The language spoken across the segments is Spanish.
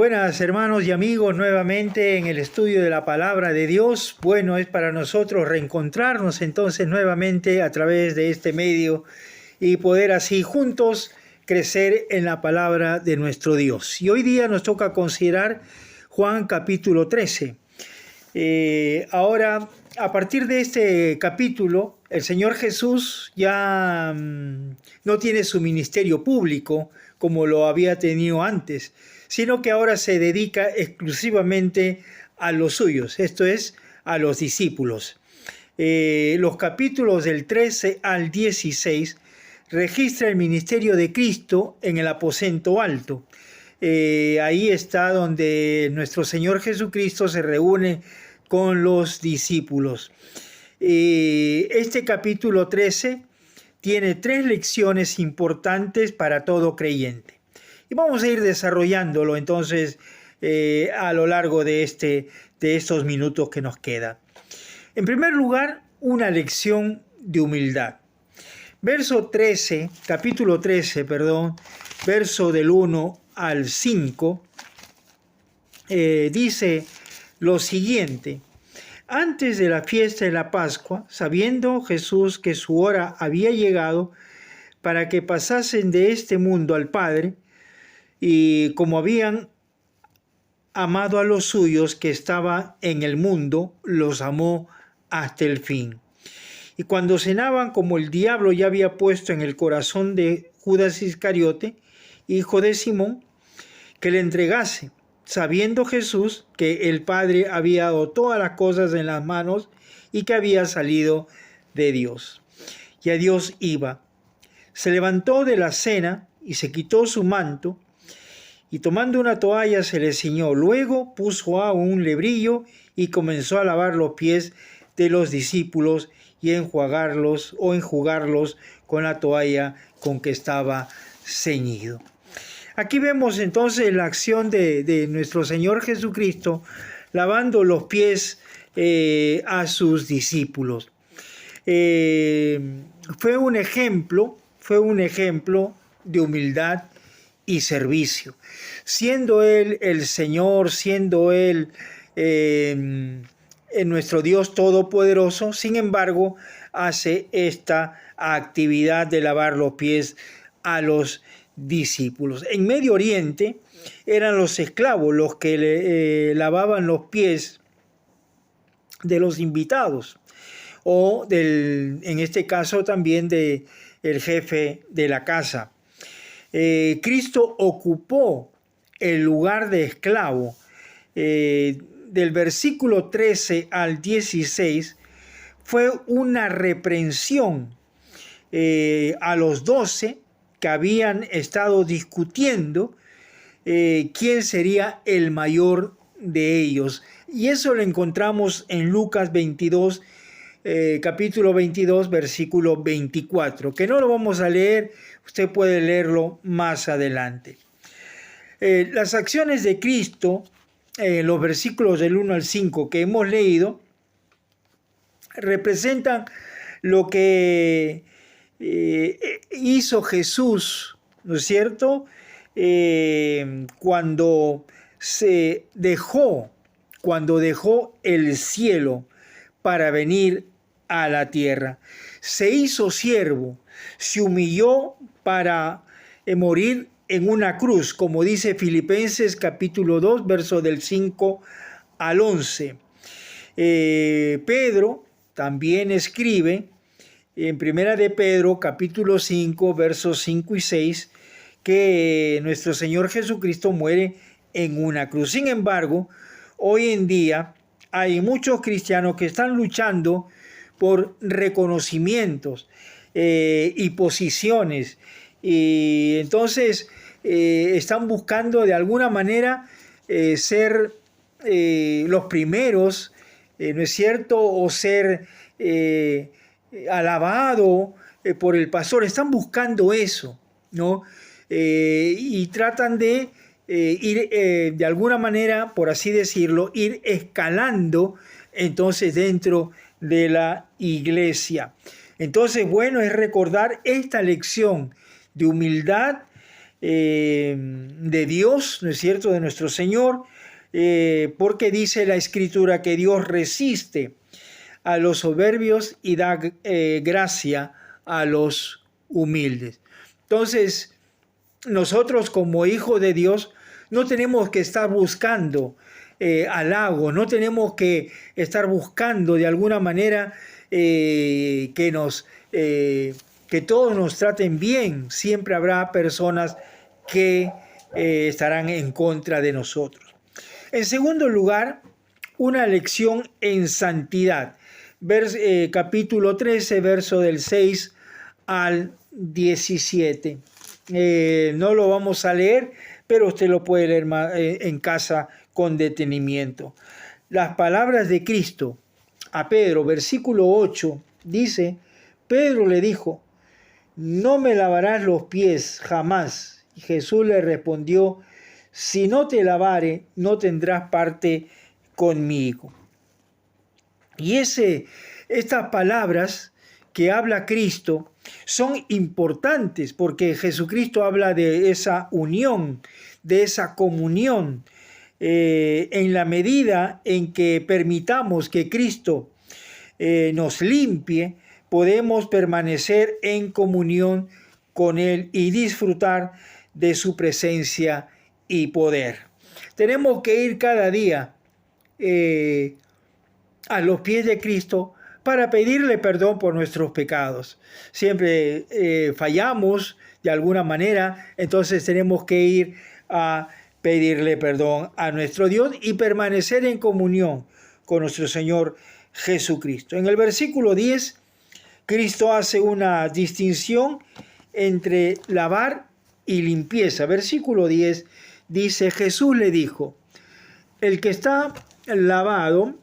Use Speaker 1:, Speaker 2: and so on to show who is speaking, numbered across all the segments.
Speaker 1: Buenas hermanos y amigos, nuevamente en el estudio de la palabra de Dios. Bueno, es para nosotros reencontrarnos entonces nuevamente a través de este medio y poder así juntos crecer en la palabra de nuestro Dios. Y hoy día nos toca considerar Juan capítulo 13. Ahora, a partir de este capítulo, el Señor Jesús ya no tiene su ministerio público como lo había tenido antes, sino que ahora se dedica exclusivamente a los suyos, esto es, a los discípulos. Los capítulos del 13 al 16 registra el ministerio de Cristo en el aposento alto. Ahí está donde nuestro Señor Jesucristo se reúne con los discípulos. Este capítulo 13 tiene 3 lecciones importantes para todo creyente. Y vamos a ir desarrollándolo entonces a lo largo de estos minutos que nos quedan. En primer lugar, una lección de humildad. Capítulo 13, verso del 1 al 5, dice lo siguiente: antes de la fiesta de la Pascua, sabiendo Jesús que su hora había llegado para que pasasen de este mundo al Padre, y como habían amado a los suyos que estaban en el mundo, los amó hasta el fin. Y cuando cenaban, como el diablo ya había puesto en el corazón de Judas Iscariote, hijo de Simón, que le entregase, sabiendo Jesús que el Padre había dado todas las cosas en las manos y que había salido de Dios. Y a Dios iba. Se levantó de la cena y se quitó su manto, y tomando una toalla se le ciñó. Luego puso a un lebrillo y comenzó a lavar los pies de los discípulos y enjuagarlos con la toalla con que estaba ceñido. Aquí vemos entonces la acción de nuestro Señor Jesucristo lavando los pies a sus discípulos. Fue un ejemplo de humildad y servicio. Siendo Él el Señor, siendo Él nuestro Dios todopoderoso, sin embargo, hace esta actividad de lavar los pies a los discípulos. En Medio Oriente eran los esclavos los que le lavaban los pies de los invitados, o en este caso también del jefe de la casa. Cristo ocupó el lugar de esclavo. Del versículo 13 al 16 fue una reprensión a los 12 que habían estado discutiendo quién sería el mayor de ellos. Y eso lo encontramos en Lucas 22, capítulo 22, versículo 24, que no lo vamos a leer, usted puede leerlo más adelante. Las acciones de Cristo, los versículos del 1 al 5 que hemos leído, representan lo que hizo Jesús, ¿no es cierto? Cuando dejó el cielo para venir a la tierra. Se hizo siervo, se humilló para morir en una cruz, como dice Filipenses capítulo 2, verso del 5 al 11. Pedro también escribe en Primera de Pedro capítulo 5, versos 5 y 6, que nuestro Señor Jesucristo muere en una cruz. Sin embargo, hoy en día hay muchos cristianos que están luchando por reconocimientos y posiciones, y entonces están buscando de alguna manera ser los primeros, ¿no es cierto? O ser alabado por el pastor. Están buscando eso, ¿no? Y tratan de ir de alguna manera, por así decirlo, ir escalando entonces dentro de la iglesia. Entonces, bueno, es recordar esta lección de humildad de Dios, ¿no es cierto?, de nuestro Señor, porque dice la Escritura que Dios resiste a los soberbios y da gracia a los humildes. Entonces, nosotros como hijos de Dios no tenemos que estar buscando halago, no tenemos que estar buscando de alguna manera que todos nos traten bien. Siempre habrá personas que estarán en contra de nosotros. En segundo lugar, una lección en santidad. Capítulo 13, verso del 6 al 17. No lo vamos a leer, pero usted lo puede leer en casa con detenimiento. Las palabras de Cristo a Pedro, versículo 8, dice: Pedro le dijo, no me lavarás los pies jamás. Y Jesús le respondió, si no te lavare, no tendrás parte conmigo. Y estas palabras que habla Cristo son importantes porque Jesucristo habla de esa unión, de esa comunión. En la medida en que permitamos que Cristo nos limpie, podemos permanecer en comunión con Él y disfrutar de su presencia y poder. Tenemos que ir cada día a los pies de Cristo para pedirle perdón por nuestros pecados. Siempre fallamos de alguna manera, entonces tenemos que ir a pedirle perdón a nuestro Dios y permanecer en comunión con nuestro Señor Jesucristo. En el versículo 10, Cristo hace una distinción entre lavar y limpieza. Versículo 10 dice, Jesús le dijo, el que está lavado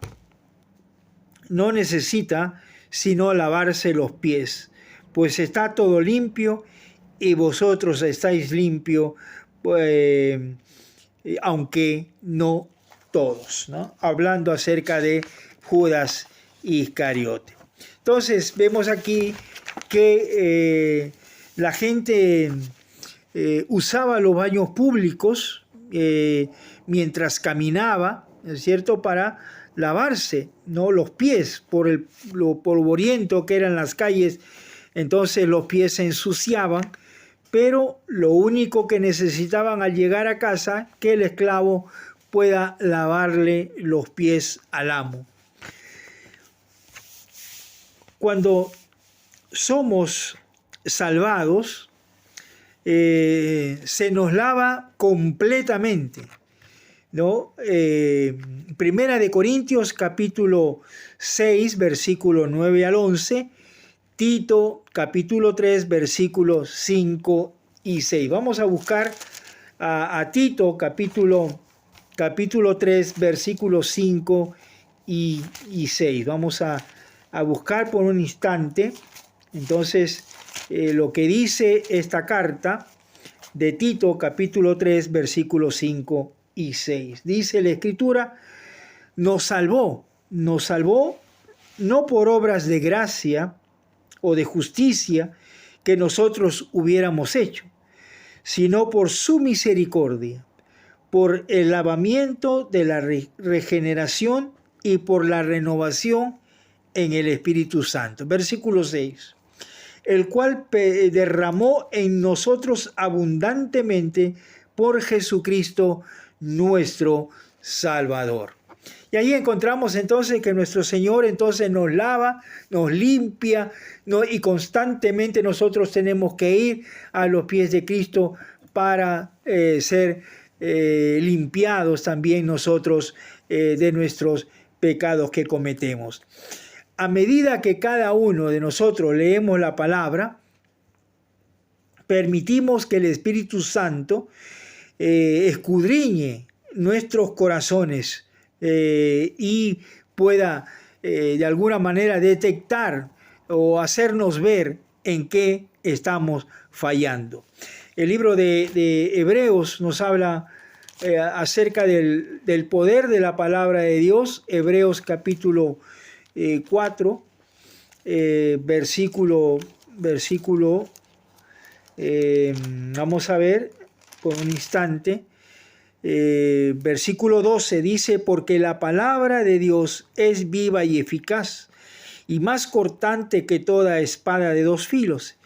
Speaker 1: no necesita sino lavarse los pies, pues está todo limpio y vosotros estáis limpios, aunque no todos, ¿no? Hablando acerca de Judas Iscariote. Entonces vemos aquí que la gente usaba los baños públicos mientras caminaba, ¿es cierto?, para lavarse, ¿no?, los pies por lo polvoriento que eran las calles. Entonces los pies se ensuciaban, pero lo único que necesitaban al llegar a casa, que el esclavo pueda lavarle los pies al amo. Cuando somos salvados, se nos lava completamente, ¿no? Primera de Corintios capítulo 6, versículo 9 al 11, Tito capítulo 3, versículos 5 y 6. Vamos a buscar a Tito capítulo 3, versículos 5 y 6. Vamos a buscar por un instante. Entonces, lo que dice esta carta de Tito capítulo 3, versículos 5 y 6. Dice la Escritura, nos salvó no por obras de gracia o de justicia que nosotros hubiéramos hecho, sino por su misericordia, por el lavamiento de la regeneración y por la renovación en el Espíritu Santo. Versículo 6. El cual derramó en nosotros abundantemente por Jesucristo nuestro Salvador. Y ahí encontramos entonces que nuestro Señor entonces nos lava, nos limpia, ¿no? Y constantemente nosotros tenemos que ir a los pies de Cristo para ser limpiados también nosotros de nuestros pecados que cometemos. A medida que cada uno de nosotros leemos la palabra, permitimos que el Espíritu Santo escudriñe nuestros corazones y pueda de alguna manera detectar o hacernos ver en qué estamos fallando. El libro de Hebreos nos habla acerca del poder de la palabra de Dios. Hebreos capítulo 4, versículo vamos a ver, por un instante. Versículo 12 dice, porque la palabra de Dios es viva y eficaz, y más cortante que toda espada de dos filos.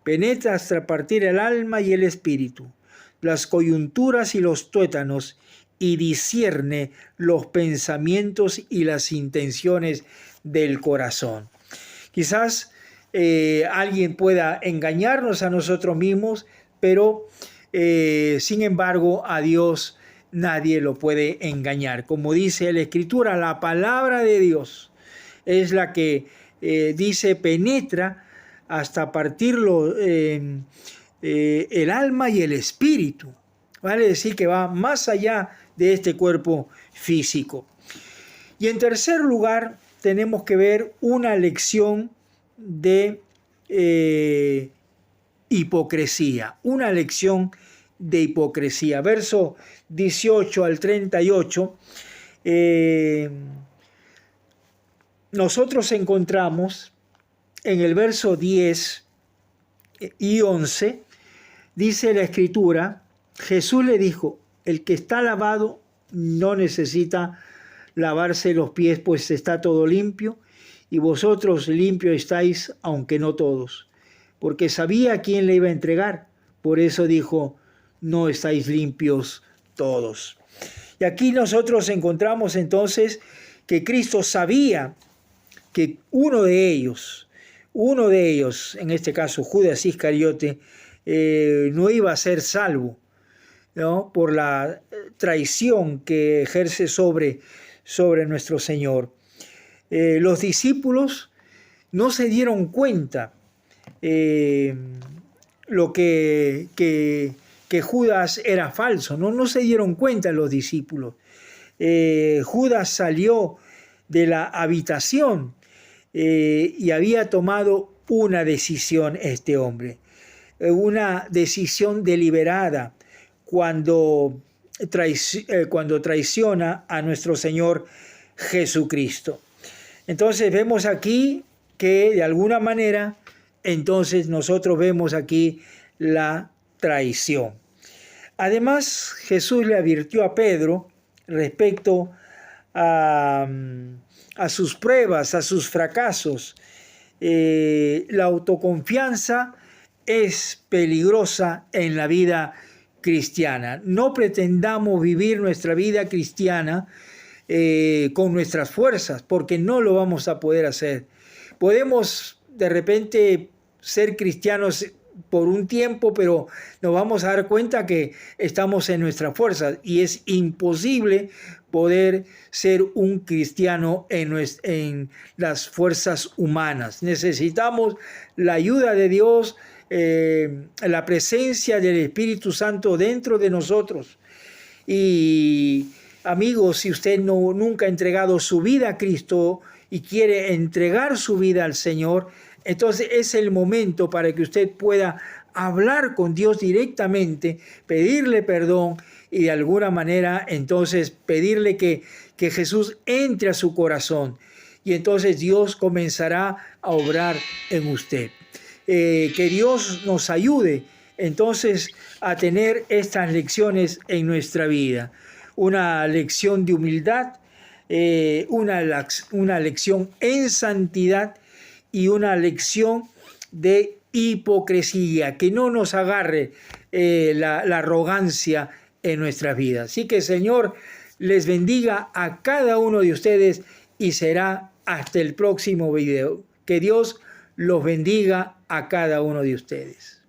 Speaker 1: Penetra hasta partir el alma y el espíritu, las coyunturas y los tuétanos, y discierne los pensamientos y las intenciones del corazón. Quizás alguien pueda engañarnos a nosotros mismos, pero sin embargo a Dios nadie lo puede engañar. Como dice la Escritura, la palabra de Dios es la que dice penetra hasta partirlo el alma y el espíritu. Vale decir que va más allá de este cuerpo físico. Y en tercer lugar, tenemos que ver una lección de hipocresía. Una lección de hipocresía. Verso 18 al 38. Nosotros encontramos en el verso 10 y 11, dice la Escritura, Jesús le dijo, el que está lavado no necesita lavarse los pies, pues está todo limpio, y vosotros limpios estáis, aunque no todos. Porque sabía a quién le iba a entregar, por eso dijo, no estáis limpios todos. Y aquí nosotros encontramos entonces que Cristo sabía que uno de ellos, en este caso Judas Iscariote, no iba a ser salvo, ¿no? Por la traición que ejerce sobre nuestro Señor. Los discípulos no se dieron cuenta lo que Judas era falso, no se dieron cuenta los discípulos. Judas salió de la habitación y había tomado una decisión este hombre, una decisión deliberada cuando traiciona a nuestro Señor Jesucristo. Entonces vemos aquí que de alguna manera, entonces nosotros vemos aquí la traición. Además, Jesús le advirtió a Pedro respecto a sus pruebas, a sus fracasos. La autoconfianza es peligrosa en la vida cristiana. No pretendamos vivir nuestra vida cristiana con nuestras fuerzas, porque no lo vamos a poder hacer. Podemos de repente ser cristianos por un tiempo, pero nos vamos a dar cuenta que estamos en nuestras fuerzas y es imposible poder ser un cristiano en las fuerzas humanas. Necesitamos la ayuda de Dios, la presencia del Espíritu Santo dentro de nosotros. Y amigos, si usted nunca ha entregado su vida a Cristo y quiere entregar su vida al Señor, entonces es el momento para que usted pueda hablar con Dios directamente, pedirle perdón y de alguna manera entonces pedirle que Jesús entre a su corazón y entonces Dios comenzará a obrar en usted. Que Dios nos ayude entonces a tener estas lecciones en nuestra vida. Una lección de humildad, una lección en santidad y una lección de hipocresía, que no nos agarre la arrogancia en nuestras vidas. Así que el Señor les bendiga a cada uno de ustedes y será hasta el próximo video. Que Dios los bendiga a cada uno de ustedes.